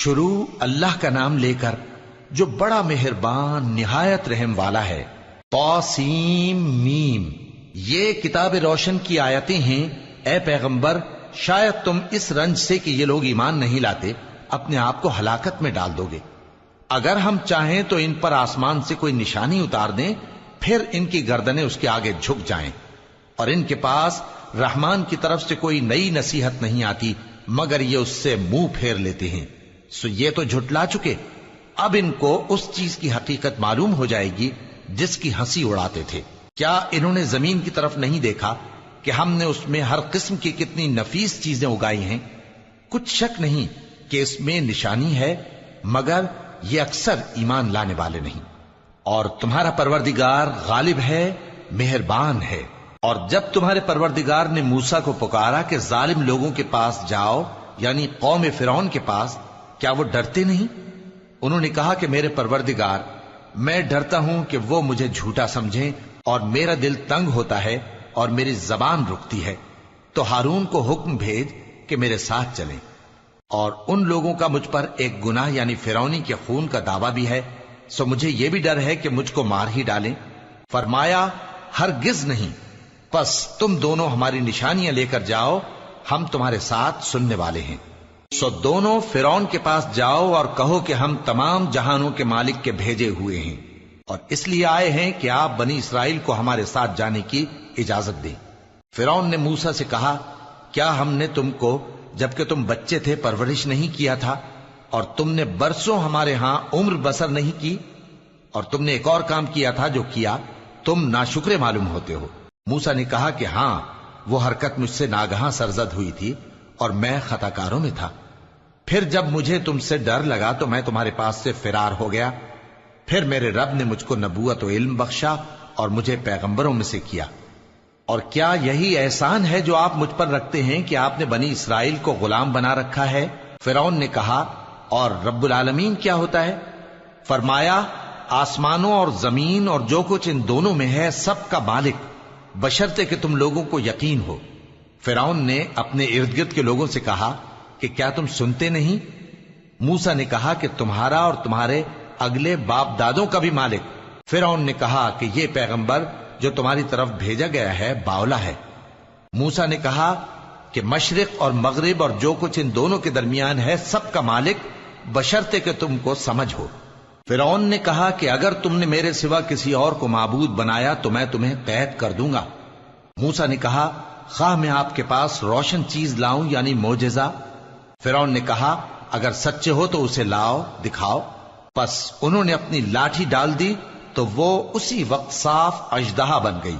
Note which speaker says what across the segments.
Speaker 1: شروع اللہ کا نام لے کر جو بڑا مہربان نہایت رحم والا ہے۔ طاسیم میم، یہ کتاب روشن کی آیتیں ہیں۔ اے پیغمبر، شاید تم اس رنج سے کہ یہ لوگ ایمان نہیں لاتے اپنے آپ کو ہلاکت میں ڈال دو گے۔ اگر ہم چاہیں تو ان پر آسمان سے کوئی نشانی اتار دیں، پھر ان کی گردنیں اس کے آگے جھک جائیں، اور ان کے پاس رحمان کی طرف سے کوئی نئی نصیحت نہیں آتی مگر یہ اس سے منہ پھیر لیتے ہیں۔ سو یہ تو جھٹلا چکے، اب ان کو اس چیز کی حقیقت معلوم ہو جائے گی جس کی ہنسی اڑاتے تھے۔ کیا انہوں نے زمین کی طرف نہیں دیکھا کہ ہم نے اس میں ہر قسم کی کتنی نفیس چیزیں اگائی ہیں؟ کچھ شک نہیں کہ اس میں نشانی ہے، مگر یہ اکثر ایمان لانے والے نہیں۔ اور تمہارا پروردگار غالب ہے، مہربان ہے۔ اور جب تمہارے پروردگار نے موسیٰ کو پکارا کہ ظالم لوگوں کے پاس جاؤ، یعنی قوم فرعون کے پاس، کیا وہ ڈرتے نہیں؟ انہوں نے کہا کہ میرے پروردگار، میں ڈرتا ہوں کہ وہ مجھے جھوٹا سمجھیں، اور میرا دل تنگ ہوتا ہے اور میری زبان رکتی ہے، تو ہارون کو حکم بھیج کہ میرے ساتھ چلیں۔ اور ان لوگوں کا مجھ پر ایک گناہ یعنی فرعونی کے خون کا دعویٰ بھی ہے، سو مجھے یہ بھی ڈر ہے کہ مجھ کو مار ہی ڈالیں۔ فرمایا ہرگز نہیں، پس تم دونوں ہماری نشانیاں لے کر جاؤ، ہم تمہارے ساتھ سننے والے ہیں۔ سو دونوں فرعون کے پاس جاؤ اور کہو کہ ہم تمام جہانوں کے مالک کے بھیجے ہوئے ہیں، اور اس لیے آئے ہیں کہ آپ بنی اسرائیل کو ہمارے ساتھ جانے کی اجازت دیں۔ فرعون نے موسیٰ سے کہا، کیا ہم نے تم کو جبکہ تم بچے تھے پرورش نہیں کیا تھا، اور تم نے برسوں ہمارے ہاں عمر بسر نہیں کی؟ اور تم نے ایک اور کام کیا تھا جو کیا، تم ناشکرے معلوم ہوتے ہو۔ موسیٰ نے کہا کہ ہاں، وہ حرکت مجھ سے ناگہاں سرزد ہوئی تھی اور میں خطا کاروں میں تھا۔ پھر جب مجھے تم سے ڈر لگا تو میں تمہارے پاس سے فرار ہو گیا۔ پھر میرے رب نے مجھ کو نبوت و علم بخشا اور مجھے پیغمبروں میں سے کیا۔ اور کیا یہی احسان ہے جو آپ مجھ پر رکھتے ہیں کہ آپ نے بنی اسرائیل کو غلام بنا رکھا ہے؟ فرعون نے کہا، اور رب العالمین کیا ہوتا ہے؟ فرمایا، آسمانوں اور زمین اور جو کچھ ان دونوں میں ہے سب کا مالک، بشرطے کہ تم لوگوں کو یقین ہو۔ فرعون نے اپنے ارد گرد کے لوگوں سے کہا کہ کیا تم سنتے نہیں؟ موسیٰ نے کہا کہ تمہارا اور تمہارے اگلے باپ دادوں کا بھی مالک۔ فرعون نے کہا کہ یہ پیغمبر جو تمہاری طرف بھیجا گیا ہے باولا ہے۔ موسیٰ نے کہا کہ مشرق اور مغرب اور جو کچھ ان دونوں کے درمیان ہے سب کا مالک، بشرطے کہ تم کو سمجھ ہو۔ فرعون نے کہا کہ اگر تم نے میرے سوا کسی اور کو معبود بنایا تو میں تمہیں قید کر دوں گا۔ موسیٰ نے کہا، خواہ میں آپ کے پاس روشن چیز لاؤں یعنی معجزہ؟ فرعون نے کہا، اگر سچے ہو تو اسے لاؤ، دکھاؤ۔ پس انہوں نے اپنی لاٹھی ڈال دی تو وہ اسی وقت صاف اژدہا بن گئی،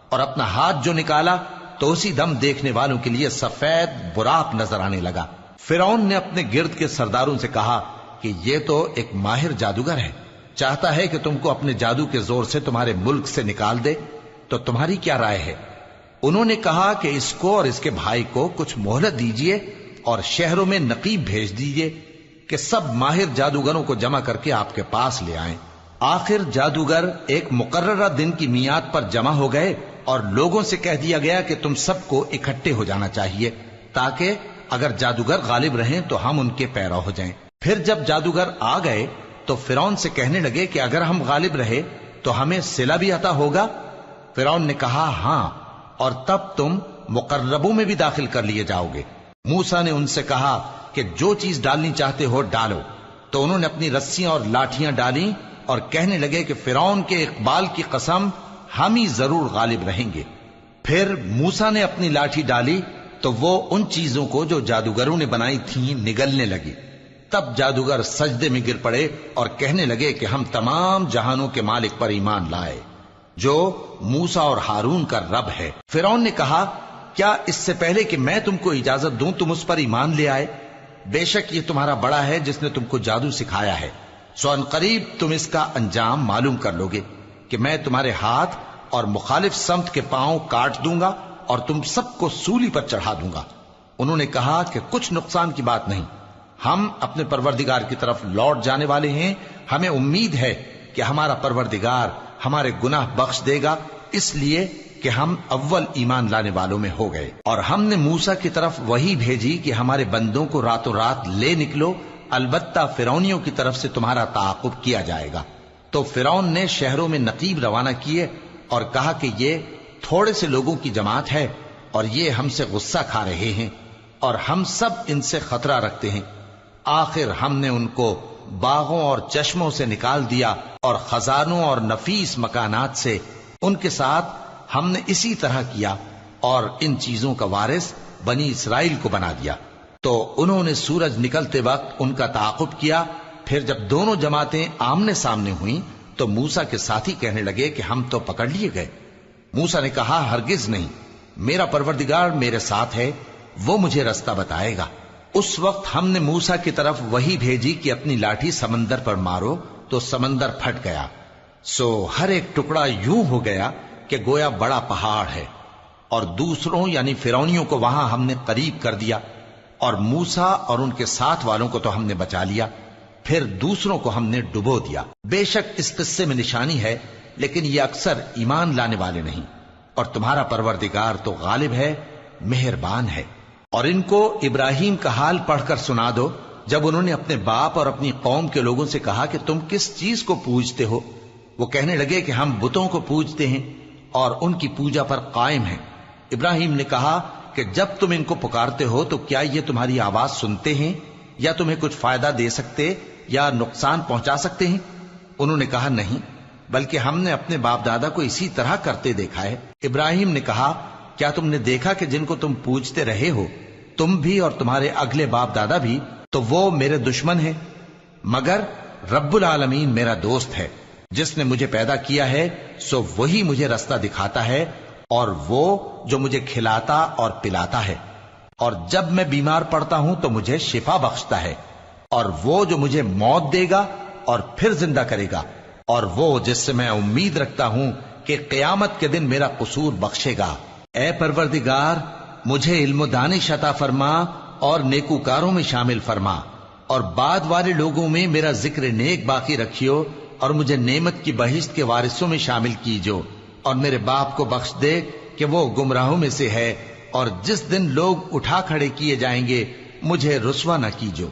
Speaker 1: اور اپنا ہاتھ جو نکالا تو اسی دم دیکھنے والوں کے لیے سفید براق نظر آنے لگا۔ فرعون نے اپنے گرد کے سرداروں سے کہا کہ یہ تو ایک ماہر جادوگر ہے، چاہتا ہے کہ تم کو اپنے جادو کے زور سے تمہارے ملک سے نکال دے، تو تمہاری کیا رائے ہے؟ انہوں نے کہا کہ اس کو اور اس کے بھائی کو کچھ مہلت دیجئے اور شہروں میں نقیب بھیج دیجئے کہ سب ماہر جادوگروں کو جمع کر کے آپ کے پاس لے آئیں۔ آخر جادوگر ایک مقررہ دن کی میعاد پر جمع ہو گئے اور لوگوں سے کہہ دیا گیا کہ تم سب کو اکٹھے ہو جانا چاہیے تاکہ اگر جادوگر غالب رہیں تو ہم ان کے پیرو ہو جائیں۔ پھر جب جادوگر آ گئے تو فرعون سے کہنے لگے کہ اگر ہم غالب رہے تو ہمیں صلہ بھی عطا ہوگا؟ فرعون نے کہا، ہاں، اور تب تم مقربوں میں بھی داخل کر لیے جاؤ گے۔ موسیٰ نے ان سے کہا کہ جو چیز ڈالنی چاہتے ہو ڈالو، تو انہوں نے اپنی رسیاں اور لاٹھیاں ڈالیں اور کہنے لگے کہ فرعون کے اقبال کی قسم، ہم ہی ضرور غالب رہیں گے۔ پھر موسیٰ نے اپنی لاٹھی ڈالی تو وہ ان چیزوں کو جو جادوگروں نے بنائی تھیں نگلنے لگی۔ تب جادوگر سجدے میں گر پڑے اور کہنے لگے کہ ہم تمام جہانوں کے مالک پر ایمان لائے جو موسیٰ اور ہارون کا رب ہے۔ فرعون نے کہا، کیا اس سے پہلے کہ میں تم کو اجازت دوں تم اس پر ایمان لے آئے؟ بے شک یہ تمہارا بڑا ہے جس نے تم کو جادو سکھایا ہے، سو ان قریب تم اس کا انجام معلوم کر لوگے کہ میں تمہارے ہاتھ اور مخالف سمت کے پاؤں کاٹ دوں گا اور تم سب کو سولی پر چڑھا دوں گا۔ انہوں نے کہا کہ کچھ نقصان کی بات نہیں، ہم اپنے پروردگار کی طرف لوٹ جانے والے ہیں، ہمیں امید ہے کہ ہمارا پروردگار ہمارے گناہ بخش دے گا، اس لیے کہ ہم اول ایمان لانے والوں میں ہو گئے۔ اور ہم نے موسیٰ کی طرف وحی بھیجی کہ ہمارے بندوں کو راتوں رات لے نکلو البتہ فرعونیوں کی طرف سے تمہارا تعاقب کیا جائے گا۔ تو فرعون نے شہروں میں نقیب روانہ کیے اور کہا کہ یہ تھوڑے سے لوگوں کی جماعت ہے اور یہ ہم سے غصہ کھا رہے ہیں اور ہم سب ان سے خطرہ رکھتے ہیں۔ آخر ہم نے ان کو باغوں اور چشموں سے نکال دیا اور خزانوں اور نفیس مکانات سے۔ ان کے ساتھ ہم نے اسی طرح کیا اور ان چیزوں کا وارث بنی اسرائیل کو بنا دیا۔ تو انہوں نے سورج نکلتے وقت ان کا تعاقب کیا۔ پھر جب دونوں جماعتیں آمنے سامنے ہوئیں تو موسیٰ کے ساتھی کہنے لگے کہ ہم تو پکڑ لیے گئے۔ موسیٰ نے کہا ہرگز نہیں، میرا پروردگار میرے ساتھ ہے، وہ مجھے رستہ بتائے گا۔ اس وقت ہم نے موسیٰ کی طرف وحی بھیجی کہ اپنی لاٹھی سمندر پر مارو، تو سمندر پھٹ گیا، سو ہر ایک ٹکڑا یوں ہو گیا کہ گویا بڑا پہاڑ ہے، اور دوسروں یعنی فرعونیوں کو وہاں ہم نے قریب کر دیا، اور موسیٰ اور ان کے ساتھ والوں کو تو ہم نے بچا لیا، پھر دوسروں کو ہم نے ڈبو دیا۔ بے شک اس قصے میں نشانی ہے، لیکن یہ اکثر ایمان لانے والے نہیں، اور تمہارا پروردگار تو غالب ہے، مہربان ہے۔ اور ان کو ابراہیم کا حال پڑھ کر سنا دو جب انہوں نے اپنے باپ اور اپنی قوم کے لوگوں سے کہا کہ تم کس چیز کو پوجتے ہو؟ وہ کہنے لگے کہ ہم بتوں کو پوجتے ہیں اور ان کی پوجا پر قائم ہیں۔ ابراہیم نے کہا کہ جب تم ان کو پکارتے ہو تو کیا یہ تمہاری آواز سنتے ہیں یا تمہیں کچھ فائدہ دے سکتے یا نقصان پہنچا سکتے ہیں؟ انہوں نے کہا نہیں، بلکہ ہم نے اپنے باپ دادا کو اسی طرح کرتے دیکھا ہے۔ ابراہیم نے کہا کیا تم نے دیکھا کہ جن کو تم پوجتے رہے ہو، تم بھی اور تمہارے اگلے باپ دادا بھی، تو وہ میرے دشمن ہیں، مگر رب العالمین میرا دوست ہے۔ جس نے مجھے پیدا کیا ہے سو وہی مجھے رستہ دکھاتا ہے، اور وہ جو مجھے کھلاتا اور پلاتا ہے، اور جب میں بیمار پڑتا ہوں تو مجھے شفا بخشتا ہے، اور وہ جو مجھے موت دے گا اور پھر زندہ کرے گا، اور وہ جس سے میں امید رکھتا ہوں کہ قیامت کے دن میرا قصور بخشے گا۔ اے پروردگار، مجھے علم و دانش عطا فرما اور نیکوکاروں میں شامل فرما، اور بعد والے لوگوں میں میرا ذکر نیک باقی رکھیو، اور مجھے نعمت کی بہشت کے وارثوں میں شامل کیجو، اور میرے باپ کو بخش دے کہ وہ گمراہوں میں سے ہے، اور جس دن لوگ اٹھا کھڑے کیے جائیں گے مجھے رسوا نہ کیجو،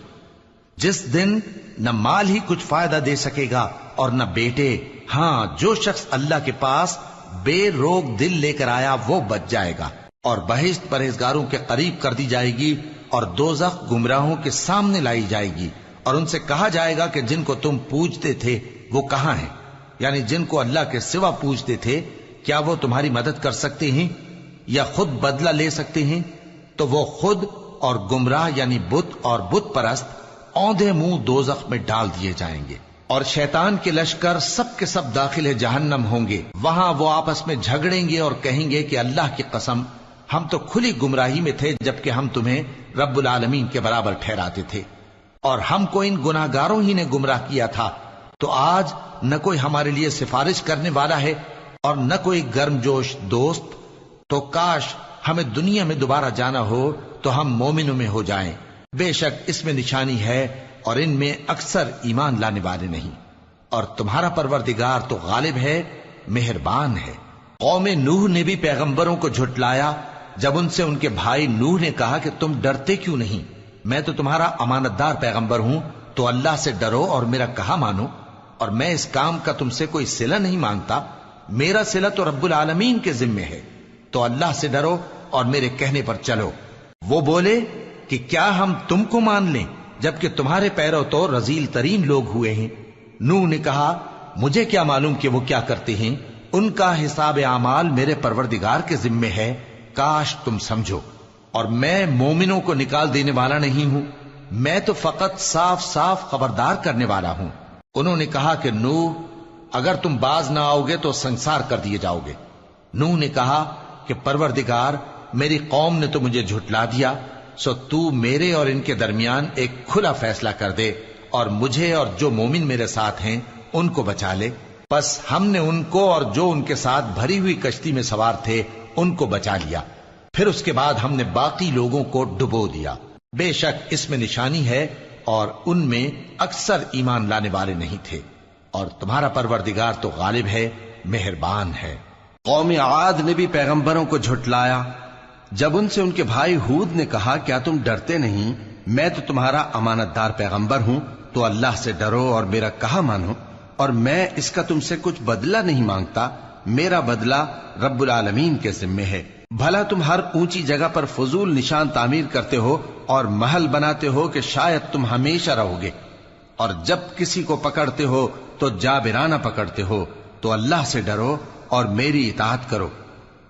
Speaker 1: جس دن نہ مال ہی کچھ فائدہ دے سکے گا اور نہ بیٹے۔ ہاں، جو شخص اللہ کے پاس بے روک دل لے کر آیا وہ بچ جائے گا، اور بہشت پرہیزگاروں کے قریب کر دی جائے گی، اور دوزخ گمراہوں کے سامنے لائی جائے گی، اور ان سے کہا جائے گا کہ جن کو تم پوجتے تھے وہ کہاں ہیں؟ یعنی جن کو اللہ کے سوا پوجتے تھے، کیا وہ تمہاری مدد کر سکتے ہیں یا خود بدلہ لے سکتے ہیں؟ تو وہ خود اور گمراہ یعنی بت اور بت پرست اوندھے منہ دوزخ میں ڈال دیے جائیں گے، اور شیطان کے لشکر سب کے سب داخل جہنم ہوں گے۔ وہاں وہ آپس میں جھگڑیں گے اور کہیں گے کہ اللہ کی قسم، ہم تو کھلی گمراہی میں تھے جبکہ ہم تمہیں رب العالمین کے برابر ٹھہراتے تھے، اور ہم کو ان گناہگاروں ہی نے گمراہ کیا تھا، تو آج نہ کوئی ہمارے لیے سفارش کرنے والا ہے اور نہ کوئی گرم جوش دوست۔ تو کاش ہمیں دنیا میں دوبارہ جانا ہو تو ہم مومنوں میں ہو جائیں۔ بے شک اس میں نشانی ہے اور ان میں اکثر ایمان لانے والے نہیں، اور تمہارا پروردگار تو غالب ہے، مہربان ہے۔ قوم نوح نے بھی پیغمبروں کو جھٹلایا جب ان سے ان کے بھائی نوح نے کہا کہ تم ڈرتے کیوں نہیں؟ میں تو تمہارا امانت دار پیغمبر ہوں، تو اللہ سے ڈرو اور میرا کہا مانو، اور میں اس کام کا تم سے کوئی صلہ نہیں مانگتا، میرا صلہ تو رب العالمین کے ذمے ہے، تو اللہ سے ڈرو اور میرے کہنے پر چلو۔ وہ بولے کہ کیا ہم تم کو مان لیں جبکہ تمہارے پیرو تو رذیل ترین لوگ ہوئے ہیں؟ نوح نے کہا مجھے کیا معلوم کہ وہ کیا کرتے ہیں، ان کا حساب اعمال میرے پروردگار کے ذمے ہے، کاش تم سمجھو۔ اور میں مومنوں کو نکال دینے والا نہیں ہوں، میں تو فقط صاف صاف خبردار کرنے والا ہوں۔ انہوں نے کہا کہ نوح، اگر تم باز نہ آؤ گے تو سنسار کر دیے جاؤ گے۔ نوح نے کہا کہ پروردگار، میری قوم نے تو مجھے جھٹلا دیا، سو تو میرے اور ان کے درمیان ایک کھلا فیصلہ کر دے، اور مجھے اور جو مومن میرے ساتھ ہیں ان کو بچا لے۔ بس ہم نے ان کو اور جو ان کے ساتھ بھری ہوئی کشتی میں سوار تھے ان کو بچا لیا، پھر اس کے بعد ہم نے باقی لوگوں کو ڈبو دیا۔ بے شک اس میں نشانی ہے اور ان میں اکثر ایمان لانے والے نہیں تھے، اور تمہارا پروردگار تو غالب ہے، مہربان ہے۔ قوم عاد نے بھی پیغمبروں کو جھٹلایا جب ان سے ان کے بھائی ہود نے کہا کیا تم ڈرتے نہیں؟
Speaker 2: میں تو تمہارا امانت دار پیغمبر ہوں، تو اللہ سے ڈرو اور میرا کہا مانو، اور میں اس کا تم سے کچھ بدلہ نہیں مانگتا، میرا بدلہ رب العالمین کے ذمے ہے۔ بھلا تم ہر اونچی جگہ پر فضول نشان تعمیر کرتے ہو اور محل بناتے ہو کہ شاید تم ہمیشہ رہو گے، اور جب کسی کو پکڑتے ہو تو جابرانہ پکڑتے ہو، تو اللہ سے ڈرو اور میری اطاعت کرو،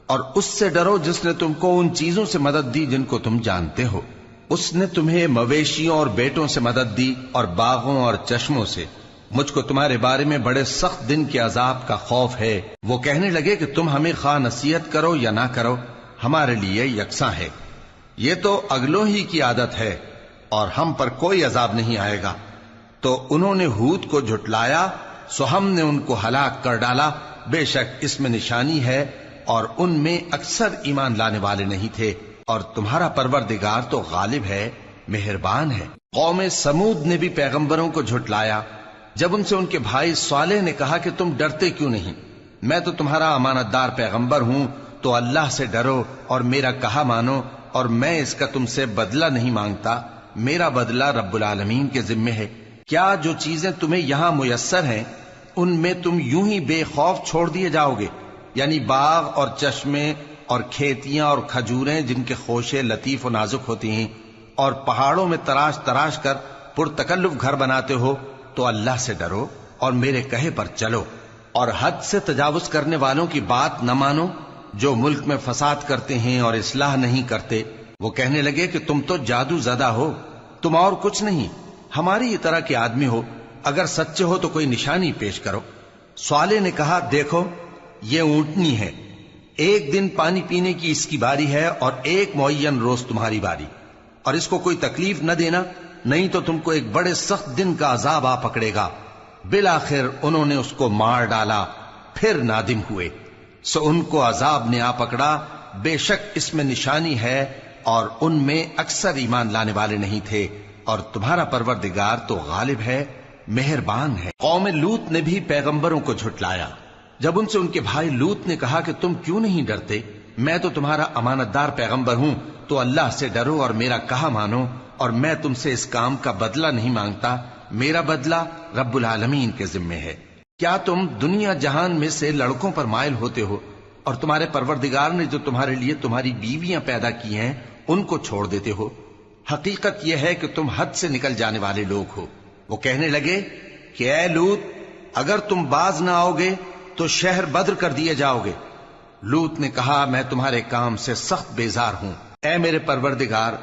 Speaker 2: اور اس سے ڈرو جس نے تم کو ان چیزوں سے مدد دی جن کو تم جانتے ہو۔ اس نے تمہیں مویشیوں اور بیٹوں سے مدد دی اور باغوں اور چشموں سے۔ مجھ کو تمہارے بارے میں بڑے سخت دن کے عذاب کا خوف ہے۔ وہ کہنے لگے کہ تم ہمیں خواہ نصیحت کرو یا نہ کرو، ہمارے لیے یکساں ہے، یہ تو اگلوں ہی کی عادت ہے، اور ہم پر کوئی عذاب نہیں آئے گا۔ تو انہوں نے ہود کو جھٹلایا، سو ہم نے ان کو ہلاک کر ڈالا۔ بے شک اس میں نشانی ہے، اور ان میں اکثر ایمان لانے والے نہیں تھے، اور تمہارا پروردگار تو غالب ہے، مہربان ہے۔ قوم سمود نے بھی پیغمبروں کو جھٹلایا جب ان سے ان کے بھائی صالح نے کہا کہ تم ڈرتے کیوں نہیں، میں تو تمہارا امانت دار پیغمبر ہوں، تو اللہ سے ڈرو اور میرا کہا مانو، اور میں اس کا تم سے بدلہ نہیں مانگتا، میرا بدلہ رب العالمین کے ذمے ہے۔ کیا جو چیزیں تمہیں یہاں میسر ہیں ان میں تم یوں ہی بے خوف چھوڑ دیے جاؤ گے؟ یعنی باغ اور چشمے اور کھیتیاں اور کھجوریں جن کے خوشے لطیف و نازک ہوتی ہیں، اور پہاڑوں میں تراش تراش کر پرتکلف گھر بناتے ہو، تو اللہ سے ڈرو اور میرے کہے پر چلو، اور حد سے تجاوز کرنے والوں کی بات نہ مانو جو ملک میں فساد کرتے ہیں اور اصلاح نہیں کرتے۔ وہ کہنے لگے کہ تم تو جادو زدہ ہو، تم اور کچھ نہیں، ہماری ہی طرح کے آدمی ہو، اگر سچے ہو تو کوئی نشانی پیش کرو۔ صالح نے کہا دیکھو یہ اونٹنی ہے، ایک دن پانی پینے کی اس کی باری ہے اور ایک معین روز تمہاری باری، اور اس کو کوئی تکلیف نہ دینا، نہیں تو تم کو ایک بڑے سخت دن کا عذاب آ پکڑے گا۔ بالآخر انہوں نے اس کو مار ڈالا، پھر نادم ہوئے، سو ان کو عذاب نے آ پکڑا۔ بے شک اس میں نشانی ہے، اور ان میں اکثر ایمان لانے والے نہیں تھے، اور تمہارا پروردگار تو غالب ہے، مہربان ہے۔ قوم لوط نے بھی پیغمبروں کو جھٹلایا جب ان سے ان کے بھائی لوط نے کہا کہ تم کیوں نہیں ڈرتے، میں تو تمہارا امانت دار پیغمبر ہوں، تو اللہ سے ڈرو اور میرا کہا مانو، اور میں تم سے اس کام کا بدلہ نہیں مانگتا، میرا بدلہ رب العالمین کے ذمے ہے۔ کیا تم دنیا جہان میں سے لڑکوں پر مائل ہوتے ہو، اور تمہارے پروردگار نے جو تمہارے لیے تمہاری بیویاں پیدا کی ہیں ان کو چھوڑ دیتے ہو؟ حقیقت یہ ہے کہ تم حد سے نکل جانے والے لوگ ہو۔ وہ کہنے لگے کہ اے لوط، اگر تم باز نہ آؤ گے تو شہر بدر کر دیے جاؤ گے۔ لوط نے کہا میں تمہارے کام سے سخت بیزار ہوں، اے میرے پروردگار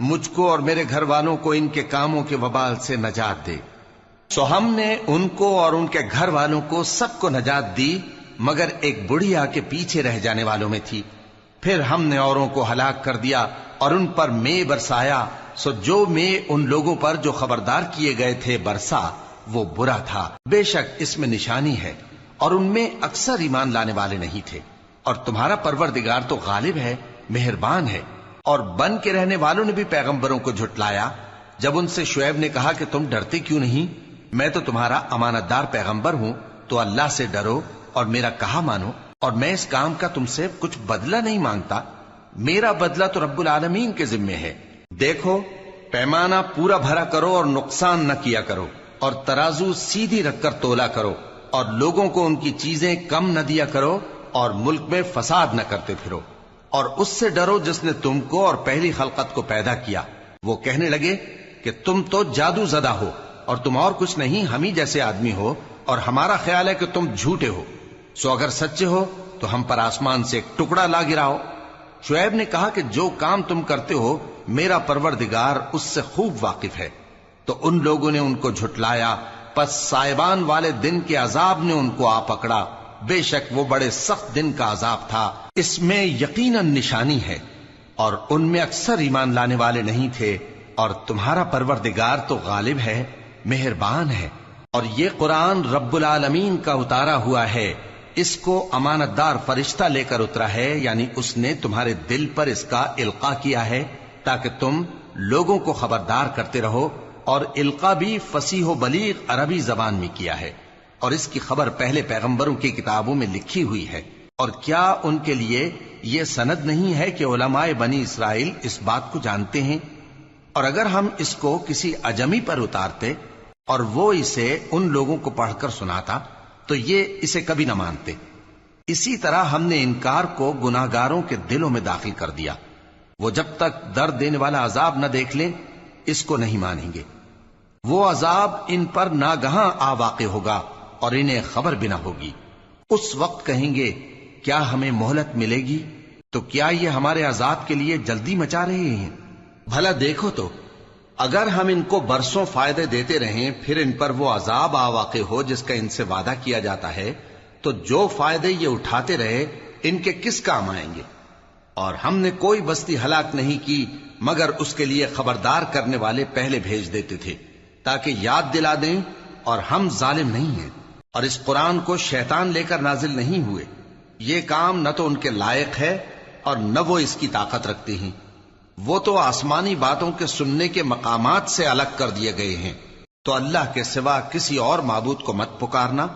Speaker 2: مجھ کو اور میرے گھر والوں کو ان کے کاموں کے وبال سے نجات دے۔ سو ہم نے ان کو اور ان کے گھر والوں کو سب کو نجات دی، مگر ایک بڑھیا کے پیچھے رہ جانے والوں میں تھی۔ پھر ہم نے اوروں کو ہلاک کر دیا اور ان پر مے برسایا، سو جو مے ان لوگوں پر جو خبردار کیے گئے تھے برسا وہ برا تھا۔ بے شک اس میں نشانی ہے، اور ان میں اکثر ایمان لانے والے نہیں تھے، اور تمہارا پروردگار تو غالب ہے، مہربان ہے۔ اور بن کے رہنے والوں نے بھی پیغمبروں کو جھٹلایا جب ان سے شعیب نے کہا کہ تم ڈرتے کیوں نہیں، میں تو تمہارا امانت دار پیغمبر ہوں، تو اللہ سے ڈرو اور میرا کہا مانو، اور میں اس کام کا تم سے کچھ بدلہ نہیں مانگتا، میرا بدلہ تو رب العالمین کے ذمے ہے۔ دیکھو پیمانہ پورا بھرا کرو اور نقصان نہ کیا کرو، اور ترازو سیدھی رکھ کر تولا کرو، اور لوگوں کو ان کی چیزیں کم نہ دیا کرو، اور ملک میں فساد نہ کرتے پھرو، اور اس سے ڈرو جس نے تم کو اور پہلی خلقت کو پیدا کیا۔ وہ کہنے لگے کہ تم تو جادو زدہ ہو، اور تم اور کچھ نہیں، ہم ہی جیسے آدمی ہو، اور ہمارا خیال ہے کہ تم جھوٹے ہو، سو اگر سچے ہو تو ہم پر آسمان سے ایک ٹکڑا لا گراؤ۔ شعیب نے کہا کہ جو کام تم کرتے ہو میرا پروردگار اس سے خوب واقف ہے۔ تو ان لوگوں نے ان کو جھٹلایا، پس سائبان والے دن کے عذاب نے ان کو آ پکڑا، بے شک وہ بڑے سخت دن کا عذاب تھا، اس میں یقیناً نشانی ہے، اور ان میں اکثر ایمان لانے والے نہیں تھے، اور تمہارا پروردگار تو غالب ہے، مہربان ہے۔ اور یہ قرآن رب العالمین کا اتارا ہوا ہے، اس کو امانت دار فرشتہ لے کر اترا ہے، یعنی اس نے تمہارے دل پر اس کا القاء کیا ہے تاکہ تم لوگوں کو خبردار کرتے رہو، اور القاء بھی فصیح و بلیغ عربی زبان میں کیا ہے، اور اس کی خبر پہلے پیغمبروں کی کتابوں میں لکھی ہوئی ہے۔ اور کیا ان کے لیے یہ سند نہیں ہے کہ علماء بنی اسرائیل اس بات کو جانتے ہیں؟ اور اگر ہم اس کو کسی اجمی پر اتارتے اور وہ اسے ان لوگوں کو پڑھ کر سناتا تو یہ اسے کبھی نہ مانتے. اسی طرح ہم نے انکار کو گناہگاروں کے دلوں میں داخل کر دیا. وہ جب تک درد دینے والا عذاب نہ دیکھ لیں اس کو نہیں مانیں گے. وہ عذاب ان پر ناگہاں آ واقع ہوگا اور انہیں خبر بھی نہ ہوگی. اس وقت کہیں گے کیا ہمیں مہلت ملے گی؟ تو کیا یہ ہمارے عذاب کے لیے جلدی مچا رہے ہیں؟ بھلا دیکھو تو اگر ہم ان کو برسوں فائدے دیتے رہیں پھر ان پر وہ عذاب آ واقع ہو جس کا ان سے وعدہ کیا جاتا ہے تو جو فائدے یہ اٹھاتے رہے ان کے کس کام آئیں گے؟ اور ہم نے کوئی بستی ہلاک نہیں کی مگر اس کے لیے خبردار کرنے والے پہلے بھیج دیتے تھے تاکہ یاد دلا دیں، اور ہم ظالم نہیں ہیں. اور اس قرآن کو شیطان لے کر نازل نہیں ہوئے. یہ کام نہ تو ان کے لائق ہے اور نہ وہ اس کی طاقت رکھتے ہیں. وہ تو آسمانی باتوں کے سننے کے مقامات سے الگ کر دیے گئے ہیں. تو اللہ کے سوا کسی اور معبود کو مت پکارنا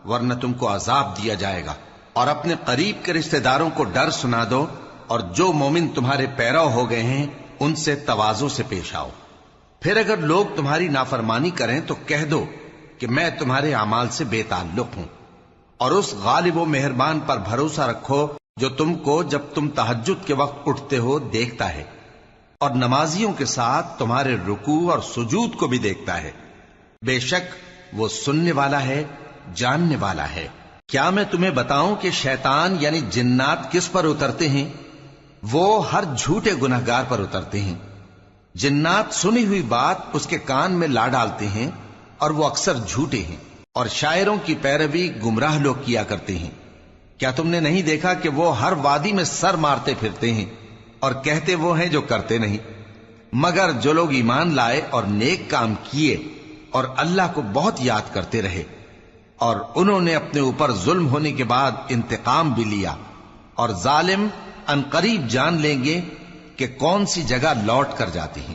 Speaker 2: ورنہ تم کو عذاب دیا جائے گا. اور اپنے قریب کے رشتہ داروں کو ڈر سنا دو، اور جو مومن تمہارے پیرو ہو گئے ہیں ان سے تواضع سے پیش آؤ. پھر اگر لوگ تمہاری نافرمانی کریں تو کہہ دو کہ میں تمہارے اعمال سے بے تعلق ہوں، اور اس غالب و مہربان پر بھروسہ رکھو جو تم کو جب تم تہجد کے وقت اٹھتے ہو دیکھتا ہے، اور نمازیوں کے ساتھ تمہارے رکوع اور سجود کو بھی دیکھتا ہے. بے شک وہ سننے والا ہے، جاننے والا ہے. کیا میں تمہیں بتاؤں کہ شیطان یعنی جنات کس پر اترتے ہیں؟ وہ ہر جھوٹے گنہگار پر اترتے ہیں. جنات سنی ہوئی بات اس کے کان میں لا ڈالتے ہیں اور وہ اکثر جھوٹے ہیں، اور شاعروں کی پیروی گمراہ لوگ کیا کرتے ہیں. کیا تم نے نہیں دیکھا کہ وہ ہر وادی میں سر مارتے پھرتے ہیں اور کہتے وہ ہیں جو کرتے نہیں؟ مگر جو لوگ ایمان لائے اور نیک کام کیے اور اللہ کو بہت یاد کرتے رہے، اور انہوں نے اپنے اوپر ظلم ہونے کے بعد انتقام بھی لیا، اور ظالم ان قریب جان لیں گے کہ کون سی جگہ لوٹ کر جاتے ہیں.